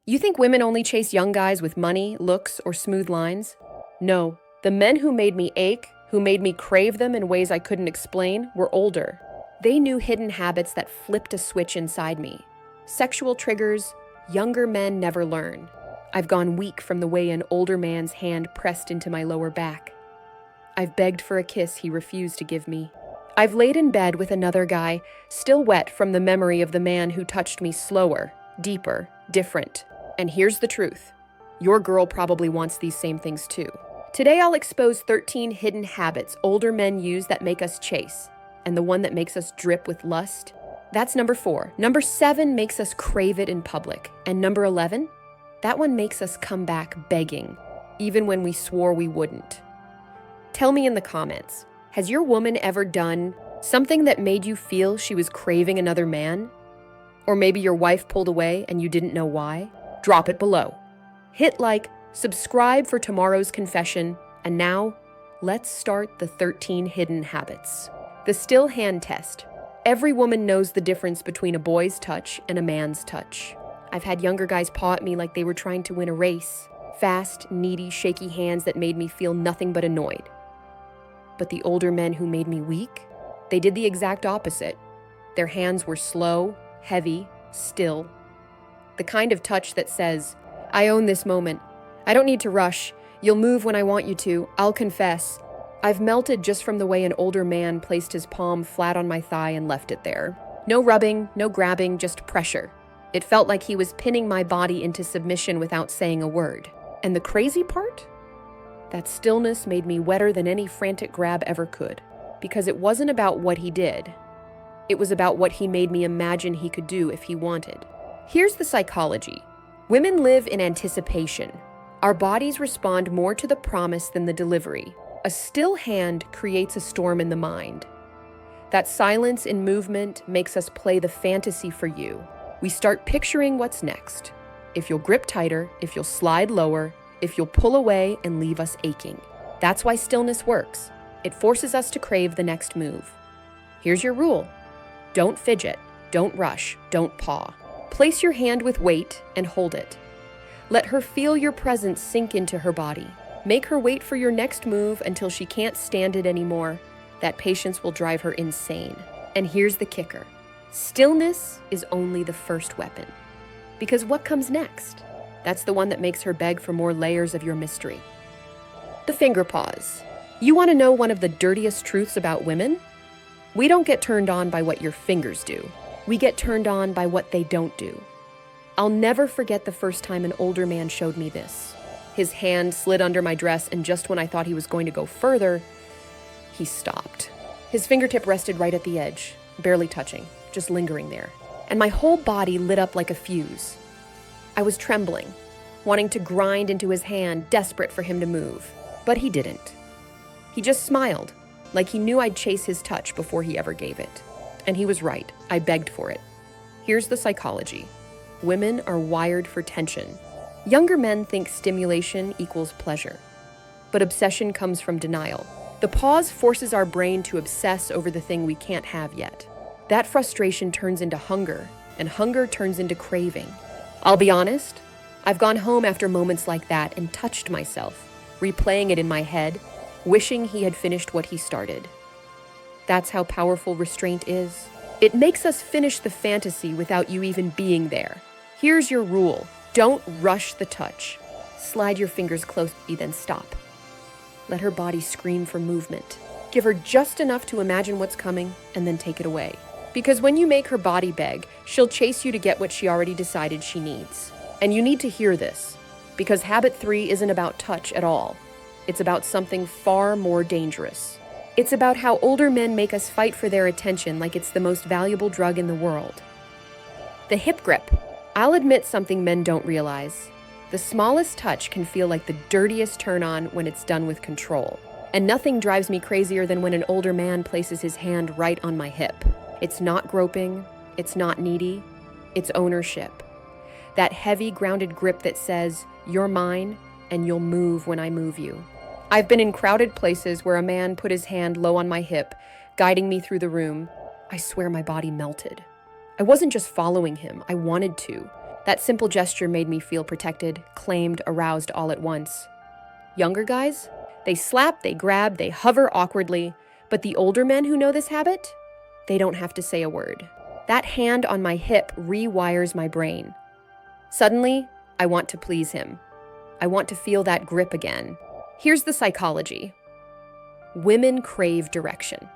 You think women only chase young guys with money, looks, or smooth lines? No, the men who made me ache, who made me crave them in ways I couldn't explain, were older. They knew hidden habits that flipped a switch inside me. Sexual triggers younger men never learn. I've gone weak from the way an older man's hand pressed into my lower back. I've begged for a kiss he refused to give me. I've laid in bed with another guy, still wet from the memory of the man who touched me slower, deeper, different. And here's the truth. Your girl probably wants these same things too. Today I'll expose 13 hidden habits older men use that make us chase, and the one that makes us drip with lust. That's number 4. Number 7 makes us crave it in public. And number 11? That one makes us come back begging, even when we swore we wouldn't. Tell me in the comments, has your woman ever done something that made you feel she was craving another man? Or maybe your wife pulled away and you didn't know why? Drop it below. Hit like, subscribe for tomorrow's confession, and now, let's start the 13 hidden habits. The still hand test. Every woman knows the difference between a boy's touch and a man's touch. I've had younger guys paw at me like they were trying to win a race. Fast, needy, shaky hands that made me feel nothing but annoyed. But the older men who made me weak, they did the exact opposite. Their hands were slow, heavy, still. The kind of touch that says, I own this moment. I don't need to rush. You'll move when I want you to. I'll confess. I've melted just from the way an older man placed his palm flat on my thigh and left it there. No rubbing, no grabbing, just pressure. It felt like he was pinning my body into submission without saying a word. And the crazy part? That stillness made me wetter than any frantic grab ever could. Because it wasn't about what he did. It was about what he made me imagine he could do if he wanted. Here's the psychology. Women live in anticipation. Our bodies respond more to the promise than the delivery. A still hand creates a storm in the mind. That silence in movement makes us play the fantasy for you. We start picturing what's next. If you'll grip tighter, if you'll slide lower, if you'll pull away and leave us aching. That's why stillness works. It forces us to crave the next move. Here's your rule. Don't fidget, don't rush, don't paw. Place your hand with weight and hold it. Let her feel your presence sink into her body. Make her wait for your next move until she can't stand it anymore. That patience will drive her insane. And here's the kicker. Stillness is only the first weapon. Because what comes next? That's the one that makes her beg for more layers of your mystery. The finger pause. You want to know one of the dirtiest truths about women? We don't get turned on by what your fingers do. We get turned on by what they don't do. I'll never forget the first time an older man showed me this. His hand slid under my dress, and just when I thought he was going to go further, he stopped. His fingertip rested right at the edge, barely touching, just lingering there. And my whole body lit up like a fuse. I was trembling, wanting to grind into his hand, desperate for him to move. But he didn't. He just smiled, like he knew I'd chase his touch before he ever gave it. And he was right. I begged for it. Here's the psychology. Women are wired for tension. Younger men think stimulation equals pleasure. But obsession comes from denial. The pause forces our brain to obsess over the thing we can't have yet. That frustration turns into hunger, and hunger turns into craving. I'll be honest, I've gone home after moments like that and touched myself, replaying it in my head, wishing he had finished what he started. That's how powerful restraint is. It makes us finish the fantasy without you even being there. Here's your rule. Don't rush the touch. Slide your fingers closely, then stop. Let her body scream for movement. Give her just enough to imagine what's coming, and then take it away. Because when you make her body beg, she'll chase you to get what she already decided she needs. And you need to hear this, because habit 3 isn't about touch at all. It's about something far more dangerous. It's about how older men make us fight for their attention like it's the most valuable drug in the world. The hip grip. I'll admit something men don't realize. The smallest touch can feel like the dirtiest turn-on when it's done with control. And nothing drives me crazier than when an older man places his hand right on my hip. It's not groping, it's not needy, it's ownership. That heavy, grounded grip that says, you're mine, and you'll move when I move you. I've been in crowded places where a man put his hand low on my hip, guiding me through the room. I swear my body melted. I wasn't just following him, I wanted to. That simple gesture made me feel protected, claimed, aroused all at once. Younger guys? They slap, they grab, they hover awkwardly. But the older men who know this habit? They don't have to say a word. That hand on my hip rewires my brain. Suddenly, I want to please him. I want to feel that grip again. Here's the psychology. Women crave direction.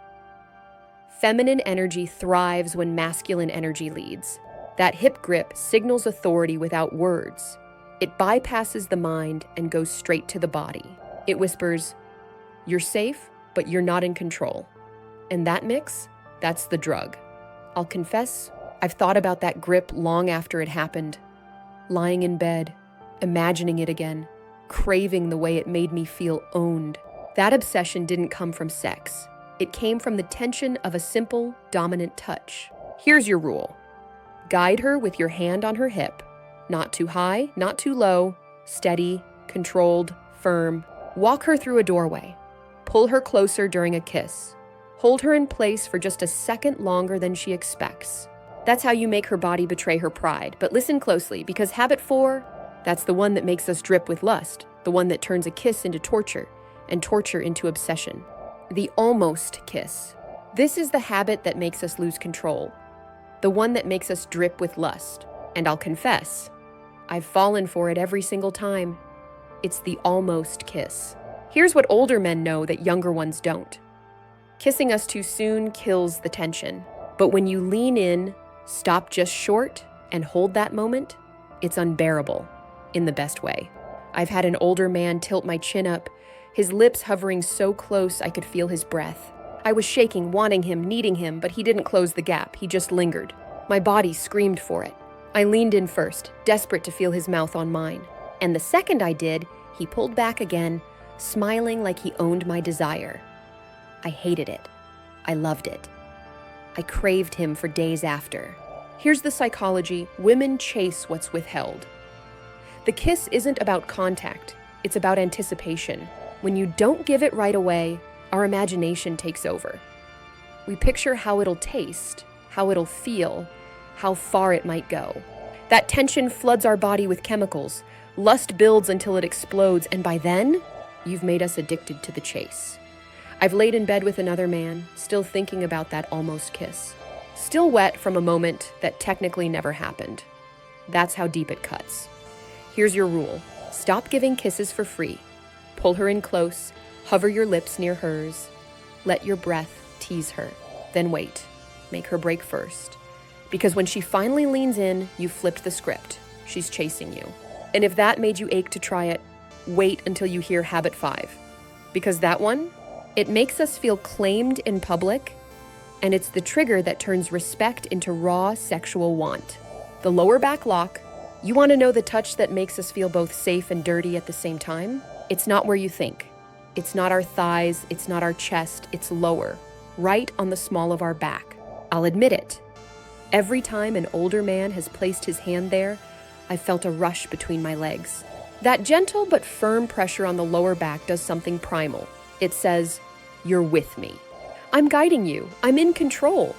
Feminine energy thrives when masculine energy leads. That hip grip signals authority without words. It bypasses the mind and goes straight to the body. It whispers, "You're safe, but you're not in control." And that mix, that's the drug. I'll confess, I've thought about that grip long after it happened. Lying in bed, imagining it again, craving the way it made me feel owned. That obsession didn't come from sex. It came from the tension of a simple, dominant touch. Here's your rule. Guide her with your hand on her hip. Not too high, not too low, steady, controlled, firm. Walk her through a doorway. Pull her closer during a kiss. Hold her in place for just a second longer than she expects. That's how you make her body betray her pride. But listen closely, because habit 4, that's the one that makes us drip with lust, the one that turns a kiss into torture, and torture into obsession. The almost kiss. This is the habit that makes us lose control, the one that makes us drip with lust. And I'll confess, I've fallen for it every single time. It's the almost kiss. Here's what older men know that younger ones don't. Kissing us too soon kills the tension. But when you lean in, stop just short, and hold that moment, it's unbearable, in the best way. I've had an older man tilt my chin up, his lips hovering so close I could feel his breath. I was shaking, wanting him, needing him, but he didn't close the gap, he just lingered. My body screamed for it. I leaned in first, desperate to feel his mouth on mine. And the second I did, he pulled back again, smiling like he owned my desire. I hated it. I loved it. I craved him for days after. Here's the psychology: women chase what's withheld. The kiss isn't about contact, it's about anticipation. When you don't give it right away, our imagination takes over. We picture how it'll taste, how it'll feel, how far it might go. That tension floods our body with chemicals. Lust builds until it explodes, and by then, you've made us addicted to the chase. I've laid in bed with another man, still thinking about that almost kiss. Still wet from a moment that technically never happened. That's how deep it cuts. Here's your rule. Stop giving kisses for free. Pull her in close, hover your lips near hers. Let your breath tease her. Then wait. Make her break first. Because when she finally leans in, you've flipped the script. She's chasing you. And if that made you ache to try it, wait until you hear habit 5. Because that one, it makes us feel claimed in public, and it's the trigger that turns respect into raw sexual want. The lower back lock. You want to know the touch that makes us feel both safe and dirty at the same time? It's not where you think. It's not our thighs, it's not our chest, it's lower, right on the small of our back. I'll admit it. Every time an older man has placed his hand there, I've felt a rush between my legs. That gentle but firm pressure on the lower back does something primal. It says, "You're with me. I'm guiding you. I'm in control."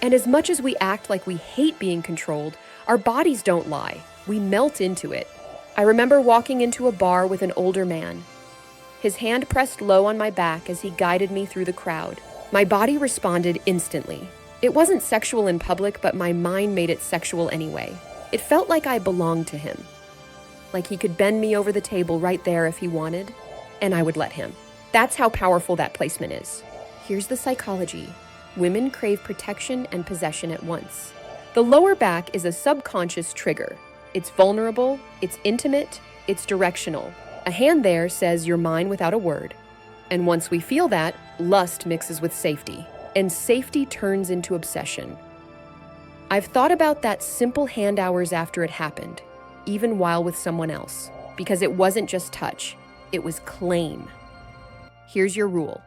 And as much as we act like we hate being controlled, our bodies don't lie. We melt into it. I remember walking into a bar with an older man. His hand pressed low on my back as he guided me through the crowd. My body responded instantly. It wasn't sexual in public, but my mind made it sexual anyway. It felt like I belonged to him. Like he could bend me over the table right there if he wanted, and I would let him. That's how powerful that placement is. Here's the psychology. Women crave protection and possession at once. The lower back is a subconscious trigger. It's vulnerable, it's intimate, it's directional. A hand there says you're mine without a word. And once we feel that, lust mixes with safety, and safety turns into obsession. I've thought about that simple hand hours after it happened, even while with someone else, because it wasn't just touch, it was claim. Here's your rule.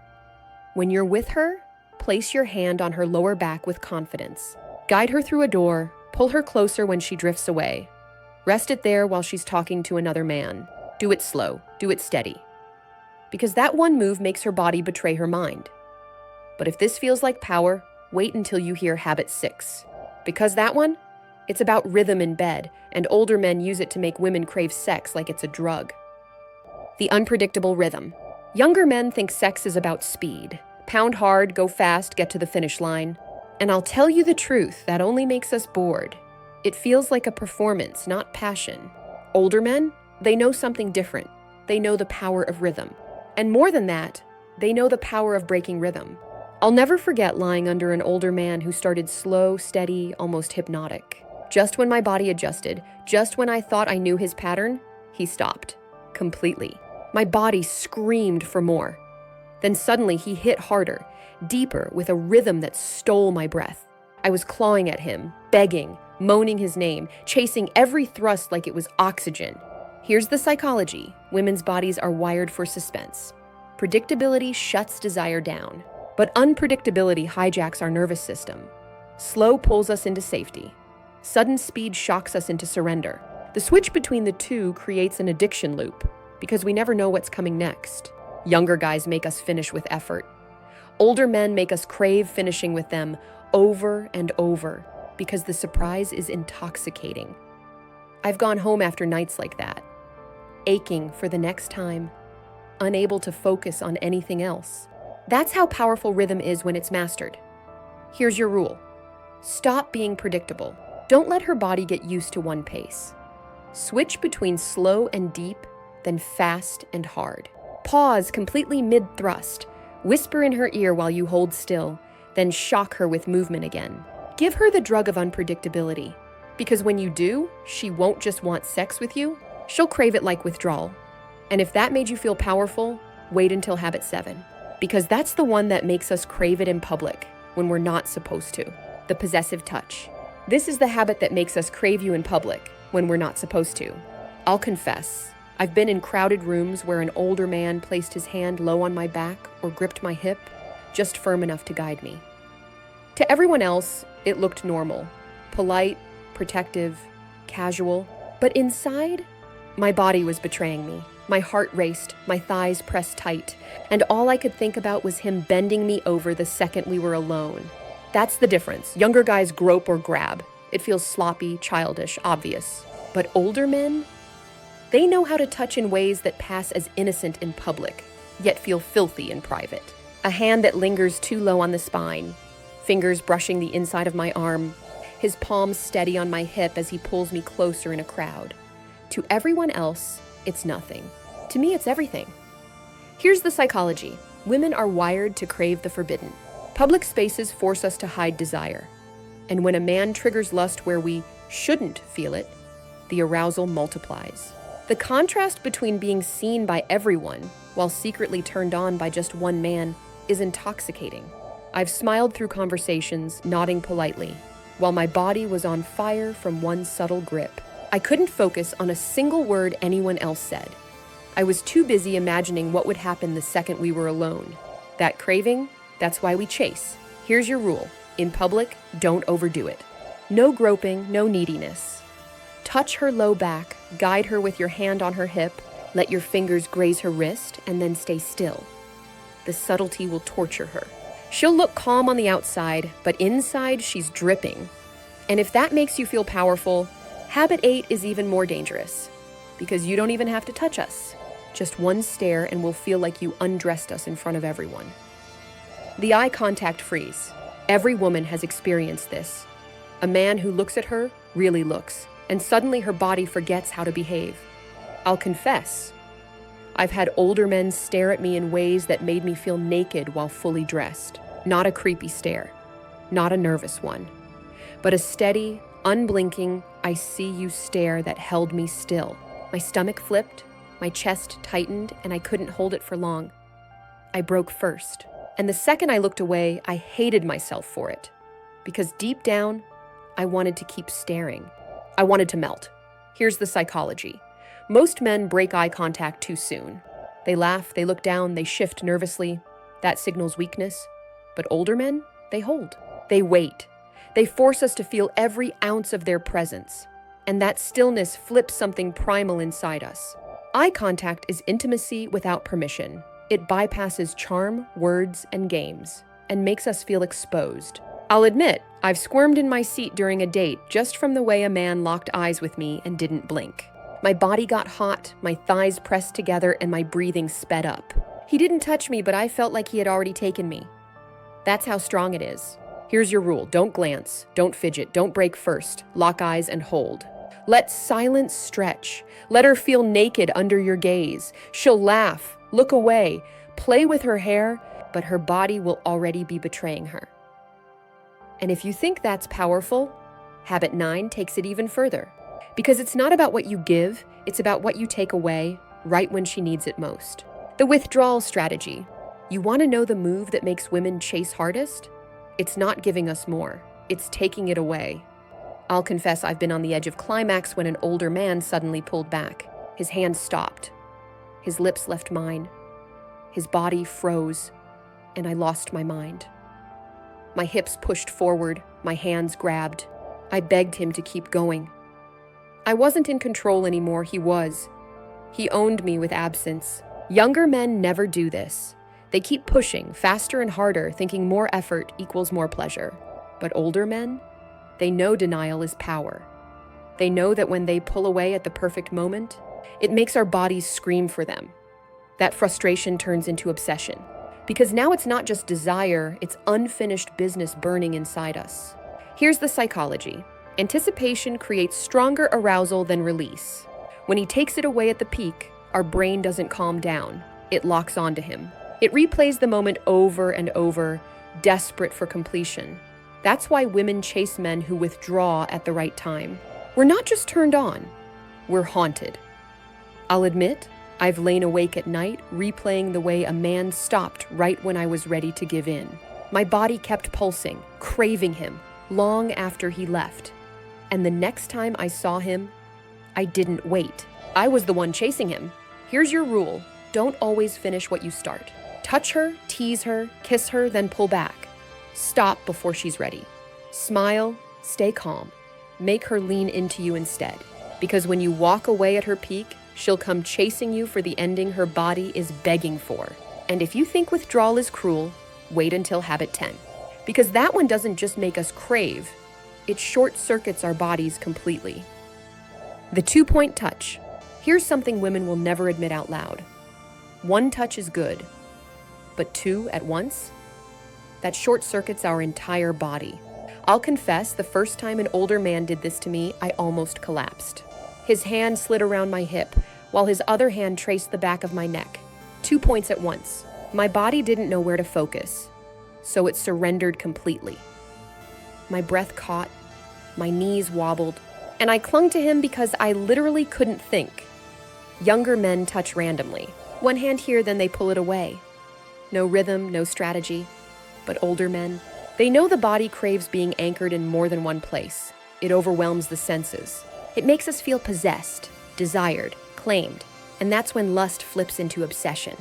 When you're with her, place your hand on her lower back with confidence. Guide her through a door, pull her closer when she drifts away. Rest it there while she's talking to another man. Do it slow, do it steady. Because that one move makes her body betray her mind. But if this feels like power, wait until you hear habit 6. Because that one, It's about rhythm in bed, and older men use it to make women crave sex like it's a drug. The unpredictable rhythm. Younger men think sex is about speed. Pound hard, go fast, get to the finish line. And I'll tell you the truth, that only makes us bored. It feels like a performance, not passion. Older men, they know something different. They know the power of rhythm. And more than that, they know the power of breaking rhythm. I'll never forget lying under an older man who started slow, steady, almost hypnotic. Just when my body adjusted, just when I thought I knew his pattern, he stopped. Completely. My body screamed for more. Then suddenly he hit harder, deeper, with a rhythm that stole my breath. I was clawing at him, begging, moaning his name, chasing every thrust like it was oxygen. Here's the psychology. Women's bodies are wired for suspense. Predictability shuts desire down, but unpredictability hijacks our nervous system. Slow pulls us into safety. Sudden speed shocks us into surrender. The switch between the two creates an addiction loop, because we never know what's coming next. Younger guys make us finish with effort. Older men make us crave finishing with them over and over, because the surprise is intoxicating. I've gone home after nights like that, aching for the next time, unable to focus on anything else. That's how powerful rhythm is when it's mastered. Here's your rule. Stop being predictable. Don't let her body get used to one pace. Switch between slow and deep, then fast and hard. Pause completely mid-thrust. Whisper in her ear while you hold still, then shock her with movement again. Give her the drug of unpredictability, because when you do, she won't just want sex with you, she'll crave it like withdrawal. And if that made you feel powerful, wait until habit 7, because that's the one that makes us crave it in public when we're not supposed to. The possessive touch. This is the habit that makes us crave you in public when we're not supposed to. I'll confess, I've been in crowded rooms where an older man placed his hand low on my back or gripped my hip, just firm enough to guide me. To everyone else, it looked normal, polite, protective, casual, but inside, my body was betraying me. My heart raced, my thighs pressed tight, and all I could think about was him bending me over the second we were alone. That's the difference. Younger guys grope or grab. It feels sloppy, childish, obvious. But older men, they know how to touch in ways that pass as innocent in public, yet feel filthy in private. A hand that lingers too low on the spine, fingers brushing the inside of my arm, his palms steady on my hip as he pulls me closer in a crowd. To everyone else, it's nothing. To me, it's everything. Here's the psychology. Women are wired to crave the forbidden. Public spaces force us to hide desire. And when a man triggers lust where we shouldn't feel it, the arousal multiplies. The contrast between being seen by everyone while secretly turned on by just one man is intoxicating. I've smiled through conversations, nodding politely, while my body was on fire from one subtle grip. I couldn't focus on a single word anyone else said. I was too busy imagining what would happen the second we were alone. That craving, that's why we chase. Here's your rule. In public, don't overdo it. No groping, no neediness. Touch her low back, guide her with your hand on her hip, let your fingers graze her wrist, and then stay still. The subtlety will torture her. She'll look calm on the outside, but inside she's dripping. And if that makes you feel powerful, habit 8 is even more dangerous, because you don't even have to touch us. Just one stare and we'll feel like you undressed us in front of everyone. The eye contact freeze. Every woman has experienced this. A man who looks at her really looks, and suddenly her body forgets how to behave. I'll confess, I've had older men stare at me in ways that made me feel naked while fully dressed. Not a creepy stare, not a nervous one, but a steady, unblinking, I see you stare that held me still. My stomach flipped, my chest tightened, and I couldn't hold it for long. I broke first. And the second I looked away, I hated myself for it. Because deep down, I wanted to keep staring. I wanted to melt. Here's the psychology. Most men break eye contact too soon. They laugh, they look down, they shift nervously. That signals weakness. But older men, they hold. They wait. They force us to feel every ounce of their presence. And that stillness flips something primal inside us. Eye contact is intimacy without permission. It bypasses charm, words, and games, and makes us feel exposed. I'll admit, I've squirmed in my seat during a date just from the way a man locked eyes with me and didn't blink. My body got hot, my thighs pressed together, and my breathing sped up. He didn't touch me, but I felt like he had already taken me. That's how strong it is. Here's your rule. Don't glance, don't fidget, don't break first. Lock eyes and hold. Let silence stretch. Let her feel naked under your gaze. She'll laugh, look away, play with her hair, but her body will already be betraying her. And if you think that's powerful, habit 9 takes it even further. Because it's not about what you give, it's about what you take away right when she needs it most. The withdrawal strategy. You want to know the move that makes women chase hardest? It's not giving us more, it's taking it away. I'll confess I've been on the edge of climax when an older man suddenly pulled back. His hand stopped. His lips left mine. His body froze, and I lost my mind. My hips pushed forward, my hands grabbed. I begged him to keep going. I wasn't in control anymore, he was. He owned me with absence. Younger men never do this. They keep pushing, faster and harder, thinking more effort equals more pleasure. But older men, they know denial is power. They know that when they pull away at the perfect moment, it makes our bodies scream for them. That frustration turns into obsession. Because now it's not just desire, it's unfinished business burning inside us. Here's the psychology. Anticipation creates stronger arousal than release. When he takes it away at the peak, our brain doesn't calm down. It locks onto him. It replays the moment over and over, desperate for completion. That's why women chase men who withdraw at the right time. We're not just turned on, we're haunted. I'll admit, I've lain awake at night, replaying the way a man stopped right when I was ready to give in. My body kept pulsing, craving him, long after he left. And the next time I saw him, I didn't wait. I was the one chasing him. Here's your rule. Don't always finish what you start. Touch her, tease her, kiss her, then pull back. Stop before she's ready. Smile, stay calm. Make her lean into you instead. Because when you walk away at her peak, she'll come chasing you for the ending her body is begging for. And if you think withdrawal is cruel, wait until habit 10. Because that one doesn't just make us crave, it short-circuits our bodies completely. The 2-point touch. Here's something women will never admit out loud. 1 touch is good, but 2 at once? That short-circuits our entire body. I'll confess, the first time an older man did this to me, I almost collapsed. His hand slid around my hip, while his other hand traced the back of my neck. 2 points at once. My body didn't know where to focus, so it surrendered completely. My breath caught, my knees wobbled, and I clung to him because I literally couldn't think. Younger men touch randomly. 1 hand here, then they pull it away. No rhythm, no strategy. But older men, they know the body craves being anchored in more than one place. It overwhelms the senses. It makes us feel possessed, desired, claimed, and that's when lust flips into obsession.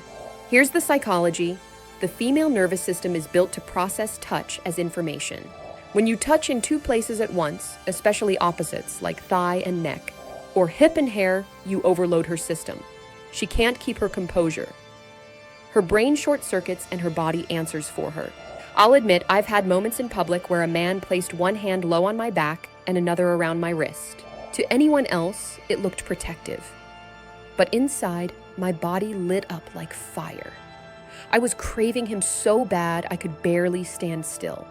Here's the psychology. The female nervous system is built to process touch as information. When you touch in 2 places at once, especially opposites like thigh and neck, or hip and hair, you overload her system. She can't keep her composure. Her brain short-circuits and her body answers for her. I'll admit I've had moments in public where a man placed 1 hand low on my back and another around my wrist. To anyone else, it looked protective. But inside, my body lit up like fire. I was craving him so bad I could barely stand still.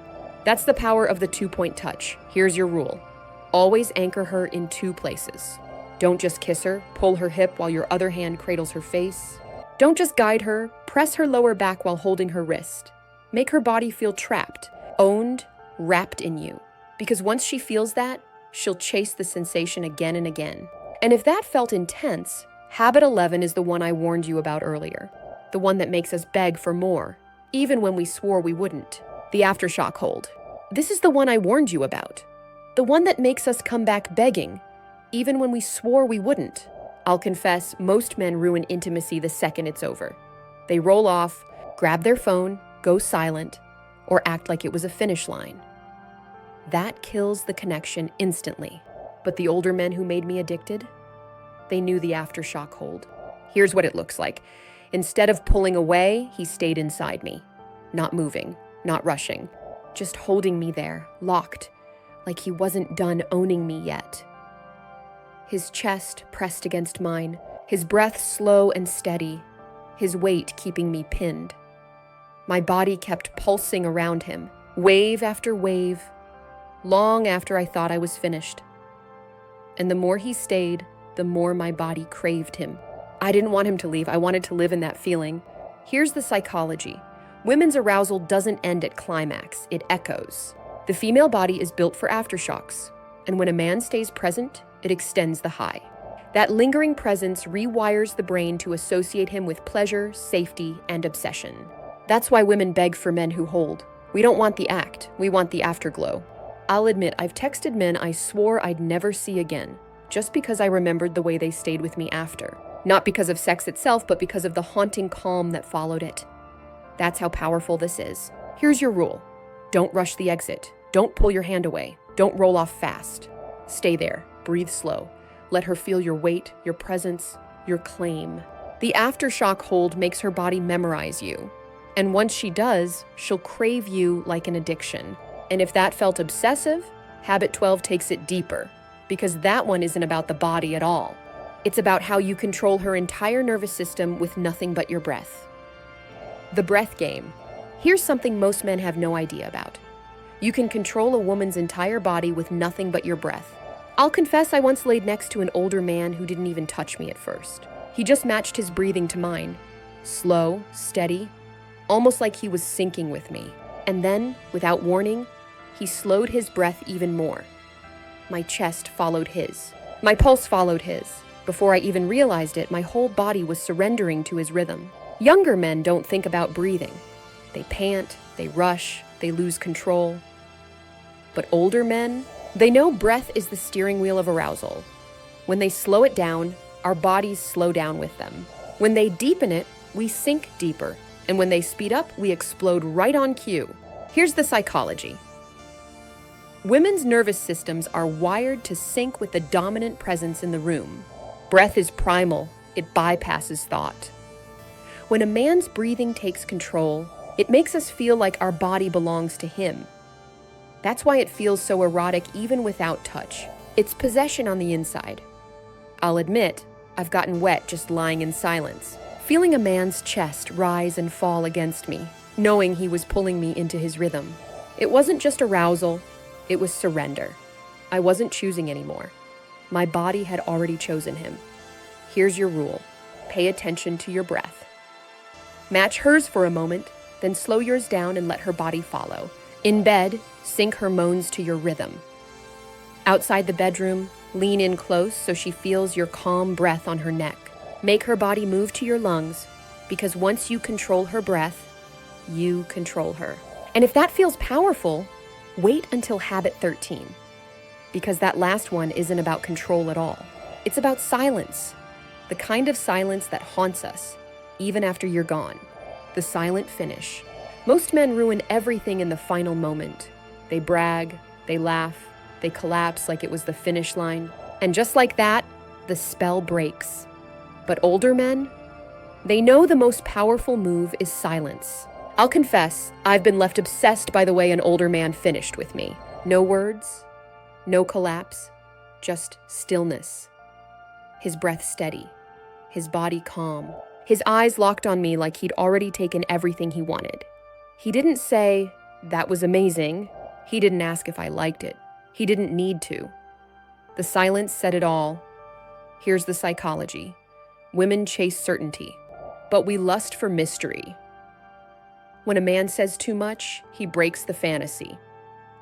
That's the power of the 2-point touch. Here's your rule. Always anchor her in 2 places. Don't just kiss her, pull her hip while your other hand cradles her face. Don't just guide her, press her lower back while holding her wrist. Make her body feel trapped, owned, wrapped in you. Because once she feels that, she'll chase the sensation again and again. And if that felt intense, habit 11 is the one I warned you about earlier. The one that makes us beg for more, even when we swore we wouldn't. The aftershock hold. This is the one I warned you about. The one that makes us come back begging, even when we swore we wouldn't. I'll confess, most men ruin intimacy the second it's over. They roll off, grab their phone, go silent, or act like it was a finish line. That kills the connection instantly. But the older men who made me addicted, they knew the aftershock hold. Here's what it looks like. Instead of pulling away, he stayed inside me. Not moving, not rushing. just holding me there, locked, like he wasn't done owning me yet. His chest pressed against mine, his breath slow and steady, his weight keeping me pinned. My body kept pulsing around him, wave after wave, long after I thought I was finished. And the more he stayed, the more my body craved him. I didn't want him to leave. I wanted to live in that feeling. Here's the psychology. Women's arousal doesn't end at climax, it echoes. The female body is built for aftershocks, and when a man stays present, it extends the high. That lingering presence rewires the brain to associate him with pleasure, safety, and obsession. That's why women beg for men who hold. We don't want the act, we want the afterglow. I'll admit, I've texted men I swore I'd never see again, just because I remembered the way they stayed with me after. Not because of sex itself, but because of the haunting calm that followed it. That's how powerful this is. Here's your rule. Don't rush the exit. Don't pull your hand away. Don't roll off fast. Stay there. Breathe slow. Let her feel your weight, your presence, your claim. The aftershock hold makes her body memorize you. And once she does, she'll crave you like an addiction. And if that felt obsessive, Habit 12 takes it deeper, because that one isn't about the body at all. It's about how you control her entire nervous system with nothing but your breath. The breath game. Here's something most men have no idea about. You can control a woman's entire body with nothing but your breath. I'll confess I once laid next to an older man who didn't even touch me at first. He just matched his breathing to mine. Slow, steady, almost like he was syncing with me. And then, without warning, he slowed his breath even more. My chest followed his. My pulse followed his. Before I even realized it, my whole body was surrendering to his rhythm. Younger men don't think about breathing. They pant, they rush, they lose control. But older men, they know breath is the steering wheel of arousal. When they slow it down, our bodies slow down with them. When they deepen it, we sink deeper. And when they speed up, we explode right on cue. Here's the psychology. Women's nervous systems are wired to sync with the dominant presence in the room. Breath is primal. It bypasses thought. When a man's breathing takes control, it makes us feel like our body belongs to him. That's why it feels so erotic even without touch. It's possession on the inside. I'll admit, I've gotten wet just lying in silence, feeling a man's chest rise and fall against me, knowing he was pulling me into his rhythm. It wasn't just arousal, it was surrender. I wasn't choosing anymore. My body had already chosen him. Here's your rule. Pay attention to your breath. Match hers for a moment, then slow yours down and let her body follow. In bed, sync her moans to your rhythm. Outside the bedroom, lean in close so she feels your calm breath on her neck. Make her body move to your lungs, because once you control her breath, you control her. And if that feels powerful, wait until habit 13, because that last one isn't about control at all. It's about silence, the kind of silence that haunts us, even after you're gone. The silent finish. Most men ruin everything in the final moment. They brag, they laugh, they collapse like it was the finish line. And just like that, the spell breaks. But older men, they know the most powerful move is silence. I'll confess, I've been left obsessed by the way an older man finished with me. No words, no collapse, just stillness. His breath steady, his body calm, his eyes locked on me like he'd already taken everything he wanted. He didn't say, "That was amazing." He didn't ask if I liked it. He didn't need to. The silence said it all. Here's the psychology. Women chase certainty, but we lust for mystery. When a man says too much, he breaks the fantasy.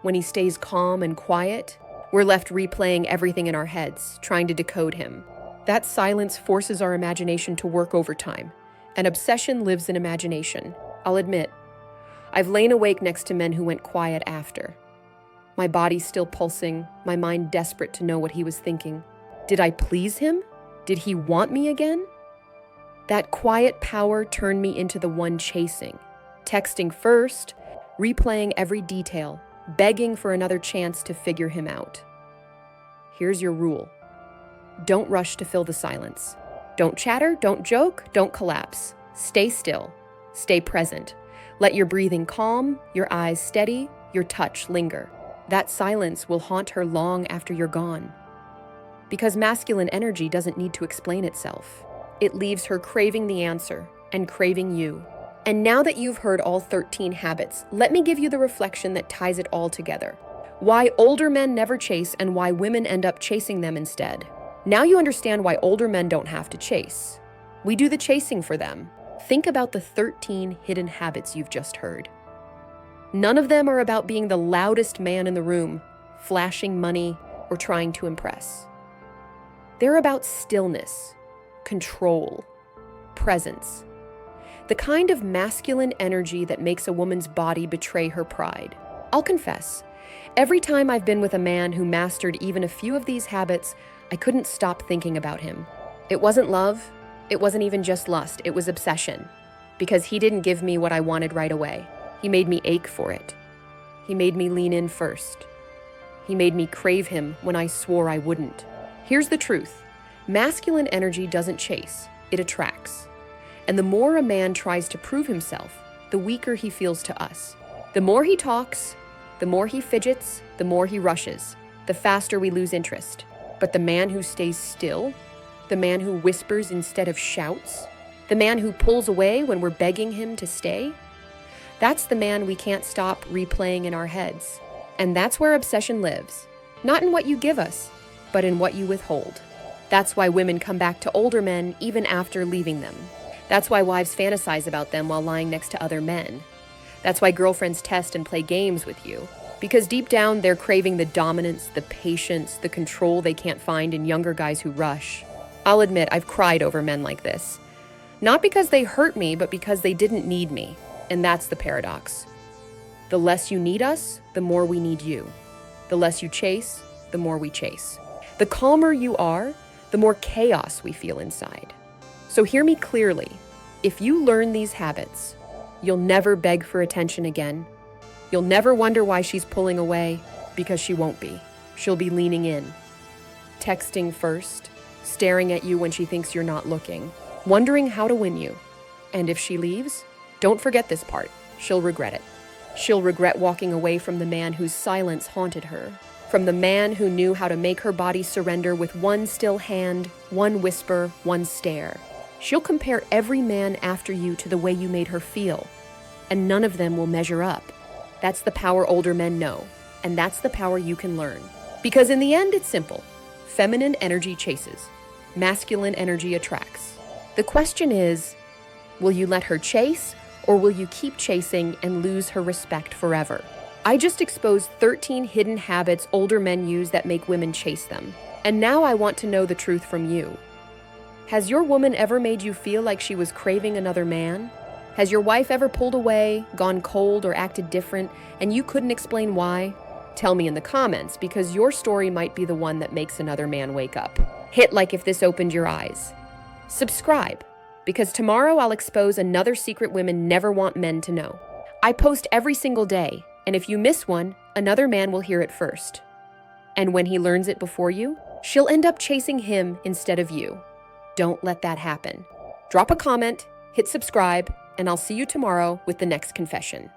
When he stays calm and quiet, we're left replaying everything in our heads, trying to decode him. That silence forces our imagination to work overtime, and obsession lives in imagination. I'll admit, I've lain awake next to men who went quiet after. My body still pulsing, my mind desperate to know what he was thinking. Did I please him? Did he want me again? That quiet power turned me into the one chasing. Texting first, replaying every detail, begging for another chance to figure him out. Here's your rule. Don't rush to fill the silence. Don't chatter, don't joke, don't collapse. Stay still. Stay present. Let your breathing calm, your eyes steady, your touch linger. That silence will haunt her long after you're gone. Because masculine energy doesn't need to explain itself. It leaves her craving the answer and craving you. And now that you've heard all 13 habits, let me give you the reflection that ties it all together. Why older men never chase and why women end up chasing them instead. Now you understand why older men don't have to chase. We do the chasing for them. Think about the 13 hidden habits you've just heard. None of them are about being the loudest man in the room, flashing money, or trying to impress. They're about stillness, control, presence. The kind of masculine energy that makes a woman's body betray her pride. I'll confess, every time I've been with a man who mastered even a few of these habits, I couldn't stop thinking about him. It wasn't love, it wasn't even just lust, it was obsession. Because he didn't give me what I wanted right away. He made me ache for it. He made me lean in first. He made me crave him when I swore I wouldn't. Here's the truth. Masculine energy doesn't chase, it attracts. And the more a man tries to prove himself, the weaker he feels to us. The more he talks, the more he fidgets, the more he rushes, the faster we lose interest. But the man who stays still, the man who whispers instead of shouts, the man who pulls away when we're begging him to stay, that's the man we can't stop replaying in our heads. And that's where obsession lives. Not in what you give us, but in what you withhold. That's why women come back to older men even after leaving them. That's why wives fantasize about them while lying next to other men. That's why girlfriends test and play games with you. Because deep down, they're craving the dominance, the patience, the control they can't find in younger guys who rush. I'll admit, I've cried over men like this. Not because they hurt me, but because they didn't need me. And that's the paradox. The less you need us, the more we need you. The less you chase, the more we chase. The calmer you are, the more chaos we feel inside. So hear me clearly. If you learn these habits, you'll never beg for attention again. You'll never wonder why she's pulling away, because she won't be. She'll be leaning in, texting first, staring at you when she thinks you're not looking, wondering how to win you. And if she leaves, don't forget this part. She'll regret it. She'll regret walking away from the man whose silence haunted her, from the man who knew how to make her body surrender with one still hand, one whisper, one stare. She'll compare every man after you to the way you made her feel, and none of them will measure up. That's the power older men know, and that's the power you can learn. Because in the end, it's simple. Feminine energy chases. Masculine energy attracts. The question is, will you let her chase, or will you keep chasing and lose her respect forever? I just exposed 13 hidden habits older men use that make women chase them. And now I want to know the truth from you. Has your woman ever made you feel like she was craving another man? Has your wife ever pulled away, gone cold, or acted different, and you couldn't explain why? Tell me in the comments, because your story might be the one that makes another man wake up. Hit like if this opened your eyes. Subscribe, because tomorrow I'll expose another secret women never want men to know. I post every single day, and if you miss one, another man will hear it first. And when he learns it before you, she'll end up chasing him instead of you. Don't let that happen. Drop a comment, hit subscribe, and I'll see you tomorrow with the next confession.